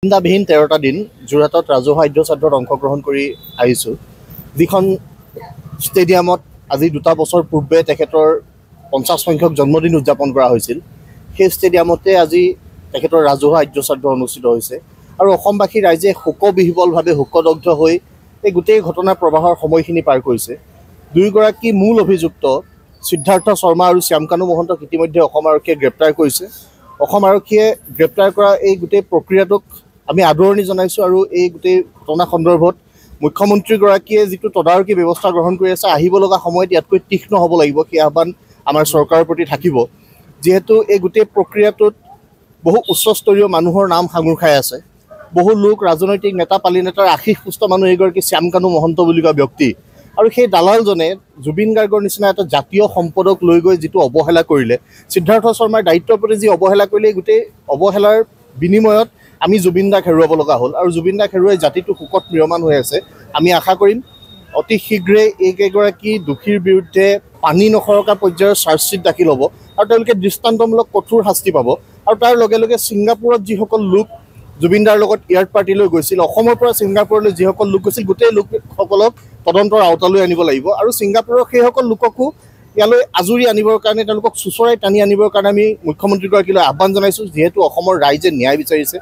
চিন্তাবিহীন 13টা দিন যোৰহাটত ৰাজহুৱা আদ্যশ্ৰাদ্ধত অংশগ্ৰহণ কৰি আহিছোঁ, যিখন ষ্টেডিয়ামত আজি 2 বছৰ পূৰ্বে তেখেতৰ 50 সংখ্যক জন্মদিন উদযাপন কৰা হৈছিল। সেই ষ্টেডিয়ামতে আজি তেখেতৰ ৰাজহুৱা আদ্যশ্ৰাদ্ধ অনুষ্ঠিত হৈছে আৰু অসমবাসী ৰাইজে শোকবিহ্বলভাৱে শোকদগ্ধ হৈ এই গোটেই ঘটনাৰ প্ৰবাহৰ সময়খিনি পাৰ কৰিছে। দুয়োগৰাকী মূল অভিযুক্ত সিদ্ধাৰ্থ শৰ্মা আৰু শ্যামকানু মহন্তক ইতিমধ্যে অসম আৰক্ষীয়ে গ্ৰেপ্তাৰ কৰিছে। অসম আৰক্ষীয়ে গ্ৰেপ্তাৰ কৰা এই গোটেই প্ৰক্ৰিয়াটোক আমি আদৰণি জনাইছোঁ আৰু এই গোটেই ঘটনা সন্দৰ্ভত মুখ্যমন্ত্ৰীগৰাকীয়ে যিটো তদাৰকী ব্যৱস্থা গ্ৰহণ কৰি আছে, আহিব লগা সময়ত ইয়াতকৈ তীক্ষ্ণ হ'ব লাগিব, সেই আহ্বান আমাৰ চৰকাৰৰ প্ৰতি থাকিব। যিহেতু এই গোটেই প্ৰক্ৰিয়াটোত বহু উচ্চস্তৰীয় মানুহৰ নাম সাঙুৰ খাই আছে। বহু লোক, ৰাজনৈতিক নেতা, পালি নেতাৰ আশীষ পুষ্ট মানুহ এইগৰাকী শ্যামকানু মহন্ত বুলি কোৱা ব্যক্তি, আৰু সেই দালালজনে জুবিন গাৰ্গৰ নিচিনা এটা জাতীয় সম্পদক লৈ গৈ যিটো অৱহেলা কৰিলে, সিদ্ধাৰ্থ শৰ্মাৰ দায়িত্বৰ প্ৰতি যি অৱহেলা কৰিলে, গোটেই অৱহেলাৰ বিনিময়ত আমি জুবিন দাক হেৰুৱাব লগা হ'ল আৰু জুবিন দাক হেৰুৱাই জাতিটো শোকত ম্ৰিয়মান হৈ আছে। আমি আশা কৰিম অতি শীঘ্ৰেই এইকেইগৰাকী দোষীৰ বিৰুদ্ধে পানী নসৰকা পৰ্যায়ৰ চাৰ্জশ্বীট দাখিল হ'ব আৰু তেওঁলোকে দৃষ্টান্তমূলক কঠোৰ শাস্তি পাব। আৰু তাৰ লগে লগে ছিংগাপুৰত যিসকল লোক জুবিন দাৰ লগত এয়াৰ পাৰ্টিলৈ গৈছিল, অসমৰ পৰা ছিংগাপুৰলৈ যিসকল লোক গৈছিল, গোটেই লোকসকলক তদন্তৰ আওতালৈ আনিব লাগিব আৰু ছিংগাপুৰৰ সেইসকল লোককো ইয়ালৈ আজৰি আনিবৰ কাৰণে, তেওঁলোকক চোঁচৰাই টানি আনিবৰ কাৰণে আমি মুখ্যমন্ত্ৰীগৰাকীলৈ আহ্বান জনাইছোঁ, যিহেতু অসমৰ ৰাইজে ন্যায় বিচাৰিছে।